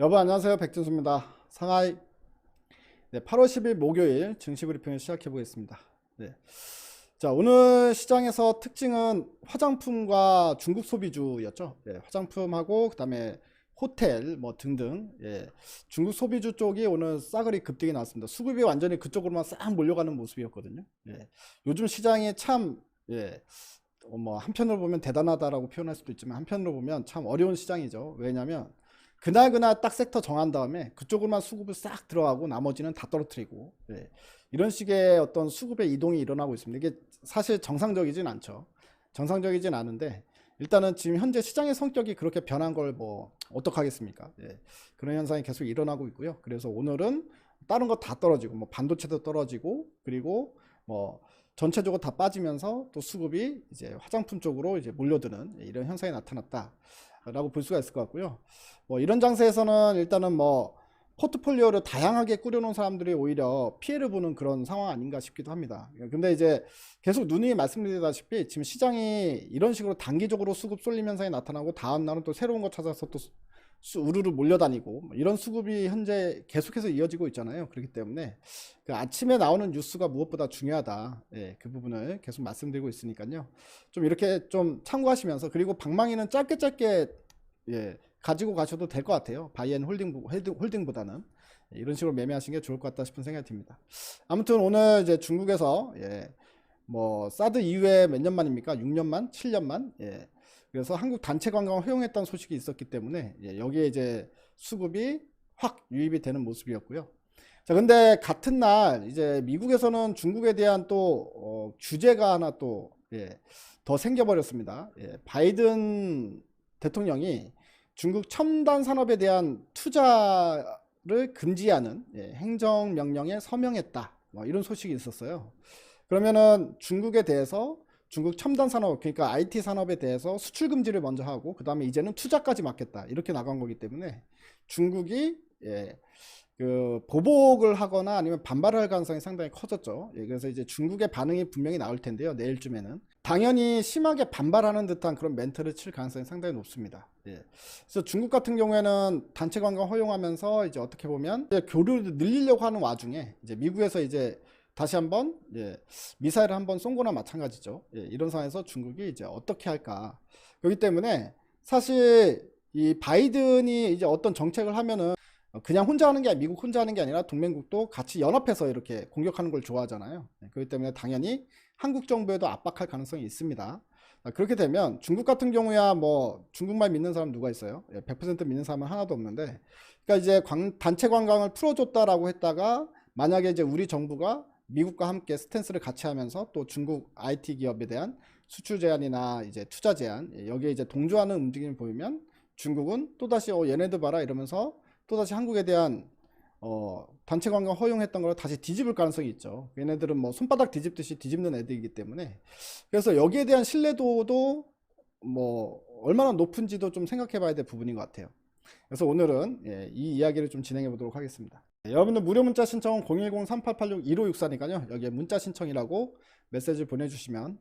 여러분 안녕하세요, 백준수입니다. 상하이 8월 10일 목요일 증시 브리핑을 시작해 보겠습니다. 자, 오늘 시장에서 특징은 화장품과 중국 소비주였죠. 화장품하고 그 다음에 호텔 뭐 등등, 중국 소비주 쪽이 오늘 싸그리 급등이 나왔습니다. 수급이 완전히 그쪽으로만 싹 몰려가는 모습이었거든요. 요즘 시장이 참, 뭐 한편으로 보면 대단하다라고 표현할 수도 있지만 한편으로 보면 참 어려운 시장이죠. 왜냐하면 그날 딱 섹터 정한 다음에 그쪽으로만 수급을 싹 들어가고 나머지는 다 떨어뜨리고, 이런 식의 어떤 수급의 이동이 일어나고 있습니다. 이게 사실 정상적이진 않죠. 정상적이진 않은데 일단은 지금 현재 시장의 성격이 그렇게 변한 걸 뭐 어떡하겠습니까? 그런 현상이 계속 일어나고 있고요. 그래서 오늘은 다른 거 다 떨어지고 뭐 반도체도 떨어지고 그리고 뭐 전체적으로 다 빠지면서 또 수급이 이제 화장품 쪽으로 이제 몰려드는 이런 현상이 나타났다 라고 볼 수가 있을 것 같고요. 뭐 이런 장세에서는 일단은 뭐 포트폴리오를 다양하게 꾸려놓은 사람들이 오히려 피해를 보는 그런 상황 아닌가 싶기도 합니다. 근데 이제 계속 누누이 말씀드리다시피 지금 시장이 이런 식으로 단기적으로 수급 쏠림 현상이 나타나고 다음 날은 또 새로운 거 찾아서 또 우르르 몰려다니고 이런 수급이 현재 계속해서 이어지고 있잖아요. 그렇기 때문에 그 아침에 나오는 뉴스가 무엇보다 중요하다. 그 부분을 계속 말씀드리고 있으니까요. 좀 이렇게 좀 참고하시면서, 그리고 방망이는 짧게 가지고 가셔도 될 것 같아요. 바이앤 홀딩보다는 이런 식으로 매매하시는 게 좋을 것 같다 싶은 생각이 듭니다. 아무튼 오늘 이제 중국에서 뭐 사드 이후에 몇 년 만입니까? 6년 만? 7년 만? 그래서 한국 단체 관광을 허용했다는 소식이 있었기 때문에 여기에 이제 수급이 확 유입이 되는 모습이었고요. 자, 근데 같은 날 이제 미국에서는 중국에 대한 또 규제가 하나 또 더 생겨버렸습니다. 바이든 대통령이 중국 첨단 산업에 대한 투자를 금지하는 행정명령에 서명했다, 뭐 이런 소식이 있었어요. 그러면은 중국에 대해서 중국 첨단 산업, 그러니까 IT 산업에 대해서 수출 금지를 먼저 하고 그 다음에 이제는 투자까지 막겠다, 이렇게 나간 거기 때문에 중국이 그 보복을 하거나 아니면 반발을 할 가능성이 상당히 커졌죠. 그래서 이제 중국의 반응이 분명히 나올 텐데요, 내일쯤에는 당연히 심하게 반발하는 듯한 그런 멘트를 칠 가능성이 상당히 높습니다. 그래서 중국 같은 경우에는 단체 관광 허용하면서 이제 어떻게 보면 이제 교류를 늘리려고 하는 와중에 이제 미국에서 이제 다시 한번 미사일을 한번 쏜 거나 마찬가지죠. 이런 상황에서 중국이 이제 어떻게 할까. 그렇기 때문에 사실 이 바이든이 이제 어떤 정책을 하면은 그냥 혼자 하는 게 아니라, 미국 혼자 하는 게 아니라 동맹국도 같이 연합해서 이렇게 공격하는 걸 좋아하잖아요. 그렇기 때문에 당연히 한국 정부에도 압박할 가능성이 있습니다. 그렇게 되면 중국 같은 경우야 뭐 중국말 믿는 사람 누가 있어요? 100% 믿는 사람은 하나도 없는데, 그러니까 이제 단체 관광을 풀어줬다라고 했다가 만약에 이제 우리 정부가 미국과 함께 스탠스를 같이 하면서 또 중국 IT 기업에 대한 수출 제한이나 이제 투자 제한, 여기에 이제 동조하는 움직임을 보이면 중국은 또다시 얘네들 봐라 이러면서 또다시 한국에 대한 단체 관광 허용했던 걸 다시 뒤집을 가능성이 있죠. 얘네들은 뭐 손바닥 뒤집듯이 뒤집는 애들이기 때문에, 그래서 여기에 대한 신뢰도도 뭐 얼마나 높은지도 좀 생각해 봐야 될 부분인 것 같아요. 그래서 오늘은 이 이야기를 좀 진행해 보도록 하겠습니다. 여러분들 무료 문자 신청은 010-3886-1564니까요 여기에 문자 신청이라고 메시지 보내주시면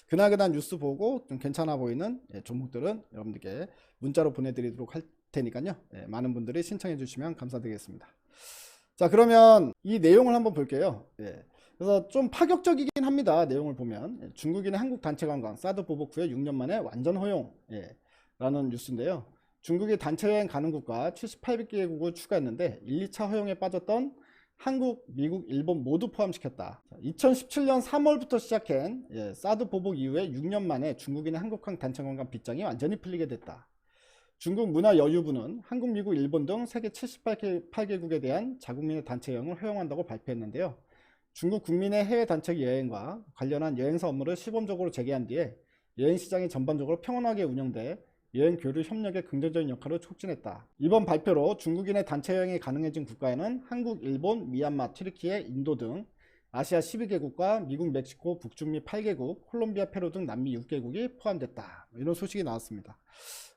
그날 뉴스 보고 좀 괜찮아 보이는 종목들은 여러분들께 문자로 보내드리도록 할 테니까요 많은 분들이 신청해 주시면 감사드리겠습니다. 자, 그러면 이 내용을 한번 볼게요. 그래서 좀 파격적이긴 합니다. 내용을 보면 중국인의 한국 단체 관광 사드 보복 후에 6년 만에 완전 허용 라는 뉴스인데요. 중국이 단체 여행 가는 국가 78개국을 추가했는데 1, 2차 허용에 빠졌던 한국, 미국, 일본 모두 포함시켰다. 2017년 3월부터 시작한 사드 보복 이후에 6년 만에 중국인의 한국항 단체 관광 빗장이 완전히 풀리게 됐다. 중국 문화여유부는 한국, 미국, 일본 등 세계 78개국에 대한 자국민의 단체 여행을 허용한다고 발표했는데요. 중국 국민의 해외 단체 여행과 관련한 여행사 업무를 시범적으로 재개한 뒤에 여행 시장이 전반적으로 평온하게 운영돼 여행 교류 협력의 긍정적인 역할을 촉진했다. 이번 발표로 중국인의 단체 여행이 가능해진 국가에는 한국, 일본, 미얀마, 튀르키예, 인도 등 아시아 12개국과 미국, 멕시코, 북중미 8개국, 콜롬비아, 페루 등 남미 6개국이 포함됐다. 이런 소식이 나왔습니다.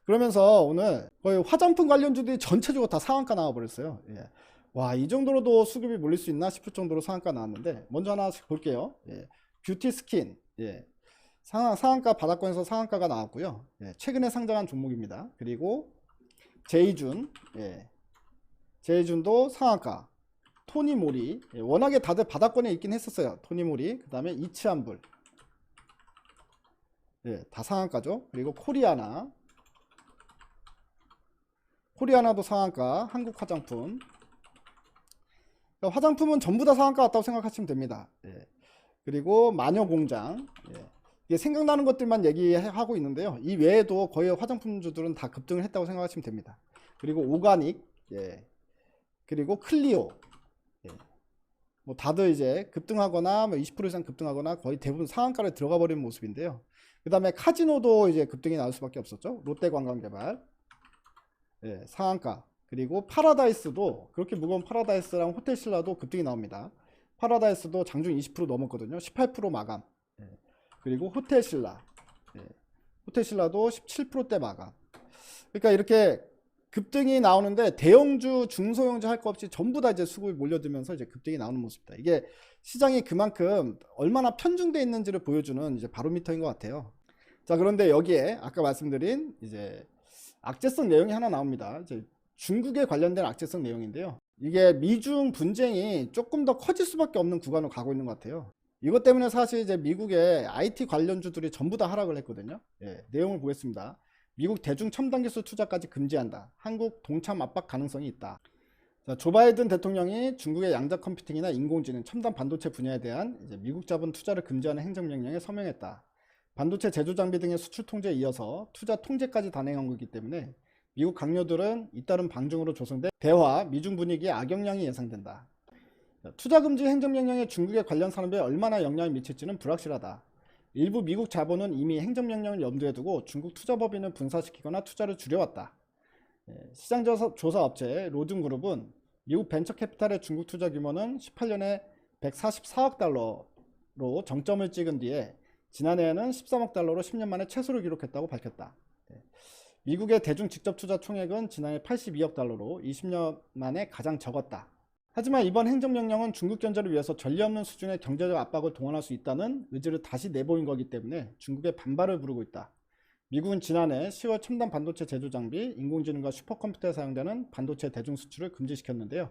그러면서 오늘 거의 화장품 관련주들이 전체적으로 다 상한가 나와버렸어요. 와, 이 정도로도 수급이 몰릴 수 있나 싶을 정도로 상한가 나왔는데, 먼저 하나씩 볼게요. 뷰티 스킨, 상한가 바닥권에서 상한가가 나왔고요. 최근에 상장한 종목입니다. 그리고 제이준, 제이준도 상한가. 토니모리, 워낙에 다들 바닥권에 있긴 했었어요. 토니모리, 그 다음에 이치한불, 다 상한가죠. 그리고 코리아나도 상한가. 한국화장품, 화장품은 전부 다 상한가 같다고 생각하시면 됩니다. 그리고 마녀공장, 이게 생각나는 것들만 얘기하고 있는데요. 이 외에도 거의 화장품주들은 다 급등을 했다고 생각하시면 됩니다. 그리고 오가닉, 그리고 클리오, 뭐 다들 이제 급등하거나 뭐 20% 이상 급등하거나 거의 대부분 상한가를 들어가 버리는 모습인데요. 그 다음에 카지노도 이제 급등이 나올 수밖에 없었죠. 롯데관광개발, 상한가. 그리고 파라다이스도, 그렇게 무거운 파라다이스랑 호텔신라도 급등이 나옵니다. 파라다이스도 장중 20% 넘었거든요. 18% 마감. 그리고 호텔신라, 호텔신라도 17%대 마감. 그러니까 이렇게 급등이 나오는데 대형주, 중소형주 할 거 없이 전부 다 이제 수급이 몰려들면서 이제 급등이 나오는 모습이다. 이게 시장이 그만큼 얼마나 편중되어 있는지를 보여주는 이제 바로미터인 것 같아요. 자, 그런데 여기에 아까 말씀드린 이제 악재성 내용이 하나 나옵니다. 이제 중국에 관련된 악재성 내용인데요. 이게 미중 분쟁이 조금 더 커질 수밖에 없는 구간으로 가고 있는 것 같아요. 이것 때문에 사실 이제 미국의 IT 관련주들이 전부 다 하락을 했거든요. 내용을 보겠습니다. 미국 대중 첨단 기술 투자까지 금지한다. 한국 동참 압박 가능성이 있다. 자, 조 바이든 대통령이 중국의 양자 컴퓨팅이나 인공지능, 첨단 반도체 분야에 대한 이제 미국 자본 투자를 금지하는 행정명령에 서명했다. 반도체 제조 장비 등의 수출 통제에 이어서 투자 통제까지 단행한 거기 때문에 미국 강요들은 잇따른 방중으로 조성된 대화 미중 분위기에 악영향이 예상된다. 투자 금지 행정명령이 중국의 관련 산업에 얼마나 영향을 미칠지는 불확실하다. 일부 미국 자본은 이미 행정명령을 염두에 두고 중국 투자법인을 분사시키거나 투자를 줄여왔다. 시장조사 업체 로든그룹은 미국 벤처캐피탈의 중국 투자 규모는 18년에 144억 달러로 정점을 찍은 뒤에 지난해에는 13억 달러로 10년 만에 최소를 기록했다고 밝혔다. 미국의 대중 직접 투자 총액은 지난해 82억 달러로 20년 만에 가장 적었다. 하지만 이번 행정명령은 중국 경제를 위해서 전례 없는 수준의 경제적 압박을 동원할 수 있다는 의지를 다시 내보인 거기 때문에 중국의 반발을 부르고 있다. 미국은 지난해 10월 첨단 반도체 제조 장비, 인공지능과 슈퍼컴퓨터에 사용되는 반도체 대중 수출을 금지시켰는데요.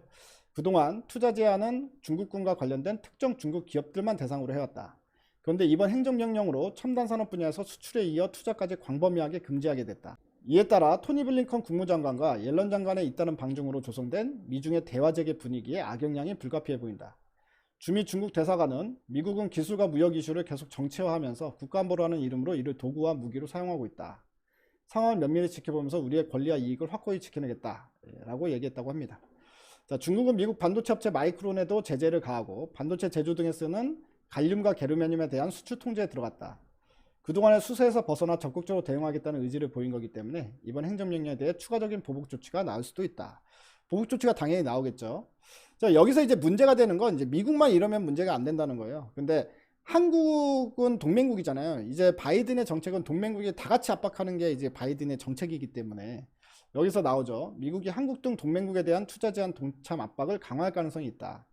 그동안 투자 제한은 중국군과 관련된 특정 중국 기업들만 대상으로 해왔다. 그런데 이번 행정명령으로 첨단 산업 분야에서 수출에 이어 투자까지 광범위하게 금지하게 됐다. 이에 따라 토니 블링컨 국무장관과 옐런 장관의 잇따른 방중으로 조성된 미중의 대화재개 분위기에 악영향이 불가피해 보인다. 주미 중국 대사관은 미국은 기술과 무역 이슈를 계속 정치화하면서 국가안보라는 이름으로 이를 도구와 무기로 사용하고 있다. 상황을 면밀히 지켜보면서 우리의 권리와 이익을 확고히 지켜내겠다 라고 얘기했다고 합니다. 자, 중국은 미국 반도체 업체 마이크론에도 제재를 가하고 반도체 제조 등에 쓰는 갈륨과 게르마늄에 대한 수출 통제에 들어갔다. 그동안의 수세에서 벗어나 적극적으로 대응하겠다는 의지를 보인 거기 때문에 이번 행정명령에 대해 추가적인 보복 조치가 나올 수도 있다. 보복 조치가 당연히 나오겠죠. 자, 여기서 이제 문제가 되는 건 이제 미국만 이러면 문제가 안 된다는 거예요. 근데 한국은 동맹국이잖아요. 이제 바이든의 정책은 동맹국이 다 같이 압박하는 게 이제 바이든의 정책이기 때문에 여기서 나오죠. 미국이 한국 등 동맹국에 대한 투자 제한 동참 압박을 강화할 가능성이 있다.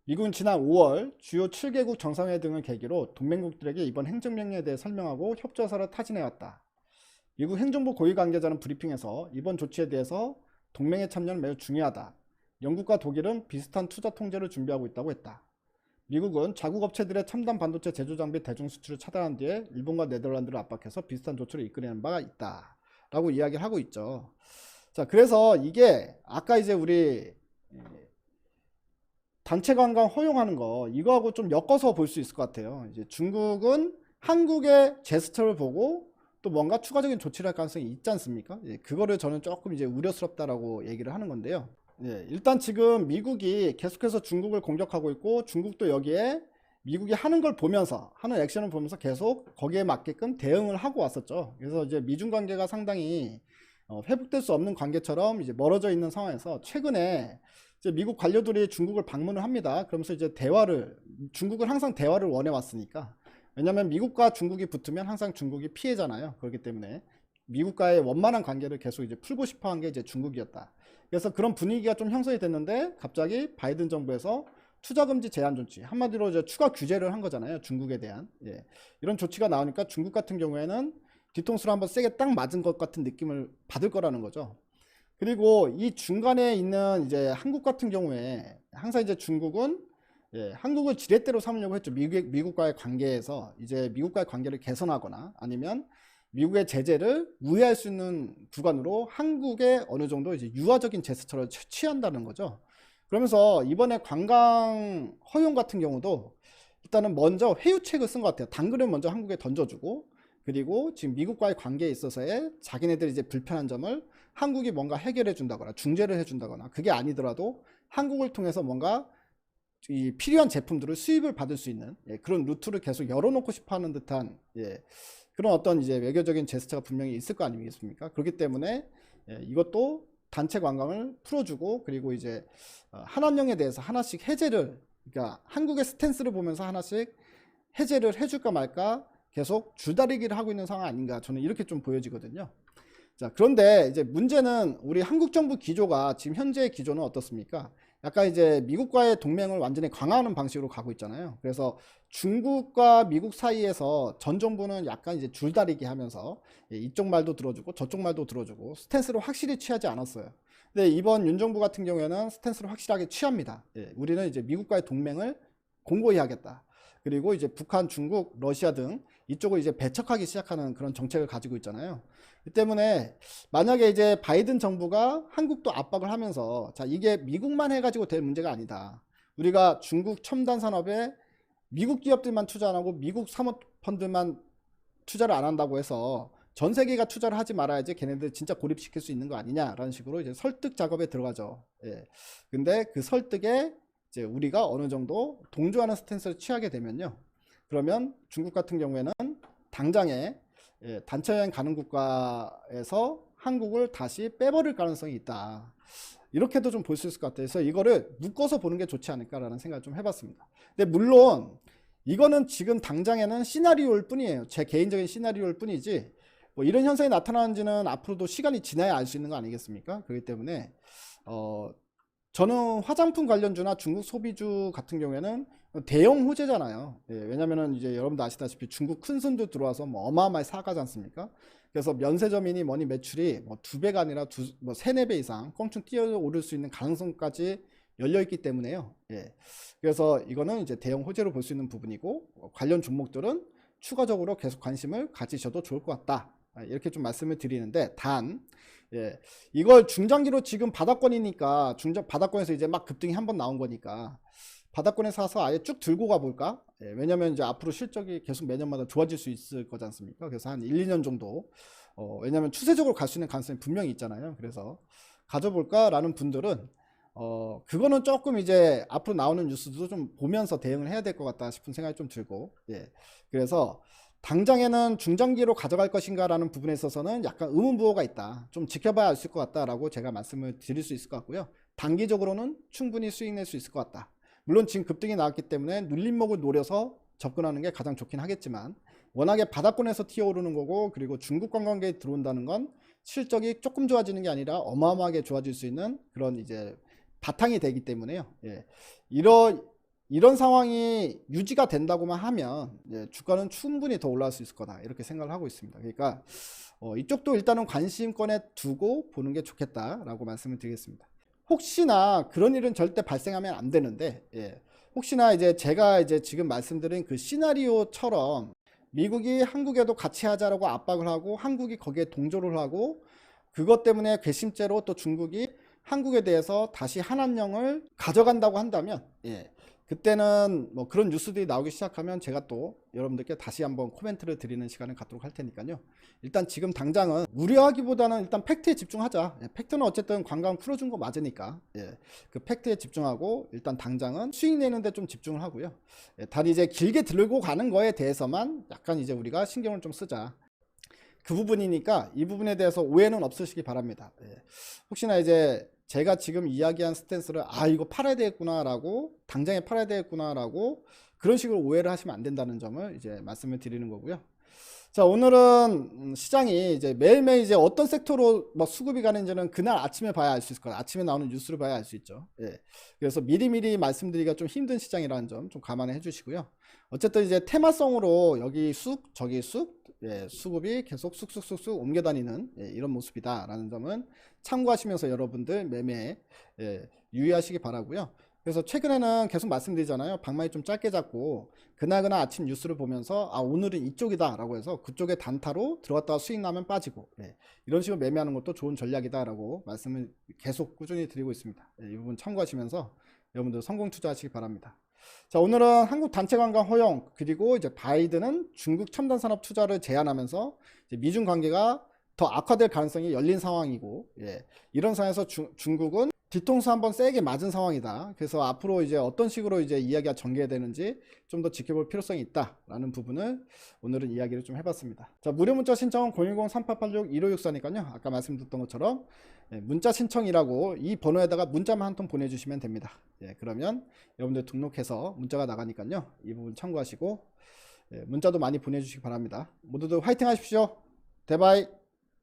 미국은 지난 5월 주요 7개국 정상회 등을 계기로 동맹국들에게 이번 행정명령에 대해 설명하고 협조사를 타진해왔다. 미국 행정부 고위 관계자는 브리핑에서 이번 조치에 대해서 동맹의 참여는 매우 중요하다. 영국과 독일은 비슷한 투자 통제를 준비하고 있다고 했다. 미국은 자국 업체들의 첨단 반도체 제조 장비 대중 수출을 차단한 뒤에 일본과 네덜란드를 압박해서 비슷한 조치를 이끌어낸 바가 있다. 라고 이야기를 하고 있죠. 자, 그래서 이게 아까 이제 우리 단체 관광 허용하는 거 이거하고 좀 엮어서 볼 수 있을 것 같아요. 이제 중국은 한국의 제스처를 보고 또 뭔가 추가적인 조치를 할 가능성이 있지 않습니까? 그거를 저는 조금 이제 우려스럽다라고 얘기를 하는 건데요. 일단 지금 미국이 계속해서 중국을 공격하고 있고 중국도 여기에 미국이 하는 걸 보면서 하는 액션을 보면서 계속 거기에 맞게끔 대응을 하고 왔었죠. 그래서 이제 미중 관계가 상당히 회복될 수 없는 관계처럼 이제 멀어져 있는 상황에서 최근에 이제 미국 관료들이 중국을 방문을 합니다. 그러면서 이제 중국은 항상 대화를 원해 왔으니까. 왜냐하면 미국과 중국이 붙으면 항상 중국이 피해잖아요. 그렇기 때문에 미국과의 원만한 관계를 계속 이제 풀고 싶어 한 게 이제 중국이었다. 그래서 그런 분위기가 좀 형성이 됐는데 갑자기 바이든 정부에서 투자금지 제한 조치, 한마디로 이제 추가 규제를 한 거잖아요. 중국에 대한. 이런 조치가 나오니까 중국 같은 경우에는 뒤통수를 한번 세게 딱 맞은 것 같은 느낌을 받을 거라는 거죠. 그리고 이 중간에 있는 이제 한국 같은 경우에 항상 이제 중국은 한국을 지렛대로 삼으려고 했죠. 미국과의 관계에서 이제 미국과의 관계를 개선하거나 아니면 미국의 제재를 우회할 수 있는 구간으로 한국의 어느 정도 이제 유화적인 제스처를 취한다는 거죠. 그러면서 이번에 관광 허용 같은 경우도 일단은 먼저 회유책을 쓴 것 같아요. 당근을 먼저 한국에 던져주고, 그리고 지금 미국과의 관계에 있어서의 자기네들이 이제 불편한 점을 한국이 뭔가 해결해 준다거나 중재를 해 준다거나, 그게 아니더라도 한국을 통해서 뭔가 이 필요한 제품들을 수입을 받을 수 있는 그런 루트를 계속 열어놓고 싶어 하는 듯한 그런 어떤 이제 외교적인 제스처가 분명히 있을 거 아니겠습니까? 그렇기 때문에 이것도 단체 관광을 풀어주고, 그리고 이제 한한령에 대해서 하나씩 해제를, 그러니까 한국의 스탠스를 보면서 하나씩 해제를 해줄까 말까 계속 줄다리기를 하고 있는 상황 아닌가, 저는 이렇게 좀 보여지거든요. 자, 그런데 이제 문제는 우리 한국 정부 기조가 지금 현재의 기조는 어떻습니까? 약간 이제 미국과의 동맹을 완전히 강화하는 방식으로 가고 있잖아요. 그래서 중국과 미국 사이에서 전 정부는 약간 이제 줄다리기 하면서 이쪽 말도 들어주고 저쪽 말도 들어주고 스탠스를 확실히 취하지 않았어요. 근데 이번 윤 정부 같은 경우에는 스탠스를 확실하게 취합니다. 우리는 이제 미국과의 동맹을 공고히 하겠다. 그리고 이제 북한, 중국, 러시아 등 이쪽을 이제 배척하기 시작하는 그런 정책을 가지고 있잖아요. 이 때문에 만약에 이제 바이든 정부가 한국도 압박을 하면서, 자, 이게 미국만 해가지고 될 문제가 아니다. 우리가 중국 첨단 산업에 미국 기업들만 투자 안 하고 미국 사모펀드만 투자를 안 한다고 해서 전 세계가 투자를 하지 말아야지 걔네들 진짜 고립시킬 수 있는 거 아니냐라는 식으로 이제 설득 작업에 들어가죠. 근데 그 설득에 이제 우리가 어느 정도 동조하는 스탠스를 취하게 되면요, 그러면 중국 같은 경우에는 당장에 단체 여행 가는 국가에서 한국을 다시 빼버릴 가능성이 있다. 이렇게도 좀 볼 수 있을 것 같아요. 그래서 이거를 묶어서 보는 게 좋지 않을까라는 생각을 좀 해봤습니다. 근데 물론 이거는 지금 당장에는 시나리오일 뿐이에요. 제 개인적인 시나리오일 뿐이지, 뭐 이런 현상이 나타나는지는 앞으로도 시간이 지나야 알 수 있는 거 아니겠습니까? 그렇기 때문에 저는 화장품 관련주나 중국 소비주 같은 경우에는 대형 호재잖아요. 왜냐면은 이제 여러분도 아시다시피 중국 큰 손도 들어와서 뭐 어마어마하게 사가지 않습니까? 그래서 면세점이니 뭐니 매출이 뭐 2배가 아니라 뭐 3, 4배 이상 껑충 뛰어오를 수 있는 가능성까지 열려있기 때문에요. 그래서 이거는 이제 대형 호재로 볼 수 있는 부분이고, 관련 종목들은 추가적으로 계속 관심을 가지셔도 좋을 것 같다. 이렇게 좀 말씀을 드리는데, 단 이걸 중장기로 지금 바닥권이니까, 바닥권에서 이제 막 급등이 한번 나온 거니까 바닥권에 사서 아예 쭉 들고 가볼까? 왜냐면 이제 앞으로 실적이 계속 매년마다 좋아질 수 있을 거지 않습니까? 그래서 한 1, 2년 정도, 왜냐면 추세적으로 갈 수 있는 가능성이 분명히 있잖아요. 그래서 가져볼까? 라는 분들은 그거는 조금 이제 앞으로 나오는 뉴스도 좀 보면서 대응을 해야 될 것 같다 싶은 생각이 좀 들고, 그래서 당장에는 중장기로 가져갈 것인가 라는 부분에 있어서는 약간 의문부호가 있다. 좀 지켜봐야 알 수 있을 것 같다라고 제가 말씀을 드릴 수 있을 것 같고요. 단기적으로는 충분히 수익 낼 수 있을 것 같다. 물론 지금 급등이 나왔기 때문에 눌림목을 노려서 접근하는 게 가장 좋긴 하겠지만, 워낙에 바닥권에서 튀어오르는 거고, 그리고 중국 관광객이 들어온다는 건 실적이 조금 좋아지는 게 아니라 어마어마하게 좋아질 수 있는 그런 이제 바탕이 되기 때문에요. 이런 상황이 유지가 된다고만 하면 주가는 충분히 더 올라갈 수 있을 거다, 이렇게 생각을 하고 있습니다. 그러니까 이쪽도 일단은 관심권에 두고 보는 게 좋겠다라고 말씀을 드리겠습니다. 혹시나 그런 일은 절대 발생하면 안 되는데, 혹시나 이제 제가 이제 지금 말씀드린 그 시나리오처럼 미국이 한국에도 같이 하자라고 압박을 하고 한국이 거기에 동조를 하고, 그것 때문에 괘씸죄로 또 중국이 한국에 대해서 다시 한한령을 가져간다고 한다면, 그때는 뭐 그런 뉴스들이 나오기 시작하면 제가 또 여러분들께 다시 한번 코멘트를 드리는 시간을 갖도록 할 테니까요. 일단 지금 당장은 우려하기보다는 일단 팩트에 집중하자. 팩트는 어쨌든 관광 풀어준 거 맞으니까 그 팩트에 집중하고 일단 당장은 수익 내는데 좀 집중을 하고요. 단 이제 길게 들고 가는 거에 대해서만 약간 이제 우리가 신경을 좀 쓰자. 그 부분이니까 이 부분에 대해서 오해는 없으시기 바랍니다. 혹시나 이제 제가 지금 이야기한 스탠스를 이거 팔아야 되겠구나 라고, 당장에 팔아야 되겠구나 라고 그런 식으로 오해를 하시면 안 된다는 점을 이제 말씀을 드리는 거고요. 자, 오늘은 시장이 이제 매일매일 이제 어떤 섹터로 막 수급이 가는지는 그날 아침에 봐야 알 수 있을 거예요. 아침에 나오는 뉴스를 봐야 알 수 있죠. 그래서 미리미리 말씀드리기가 좀 힘든 시장이라는 점 좀 감안해 주시고요. 어쨌든 이제 테마성으로 여기 쑥 저기 쑥 예, 수급이 계속 쑥쑥쑥쑥 옮겨 다니는 예, 이런 모습이다라는 점은 참고하시면서 여러분들 매매에 예, 유의하시기 바라고요. 그래서 최근에는 계속 말씀드리잖아요. 방망이 좀 짧게 잡고 그날그날 아침 뉴스를 보면서 아 오늘은 이쪽이다 라고 해서 그쪽에 단타로 들어갔다가 수익 나면 빠지고 예, 이런 식으로 매매하는 것도 좋은 전략이다 라고 말씀을 계속 꾸준히 드리고 있습니다. 예, 이 부분 참고하시면서 여러분들 성공 투자하시기 바랍니다. 자, 오늘은 한국 단체 관광 허용 그리고 이제 바이든은 중국 첨단 산업 투자를 제한하면서 이제 미중 관계가 더 악화될 가능성이 열린 상황이고 예, 이런 상황에서 중국은 뒤통수 한번 세게 맞은 상황이다. 그래서 앞으로 이제 어떤 식으로 이제 이야기가 전개되는지 좀 더 지켜볼 필요성이 있다라는 부분을 오늘은 이야기를 좀 해봤습니다. 자, 무료 문자 신청은 010-3886-1564니까요. 아까 말씀드렸던 것처럼 예, 문자 신청이라고 이 번호에다가 문자만 한 통 보내주시면 됩니다. 예, 그러면 여러분들 등록해서 문자가 나가니까요. 이 부분 참고하시고 예, 문자도 많이 보내주시기 바랍니다. 모두들 화이팅 하십시오. 대바이.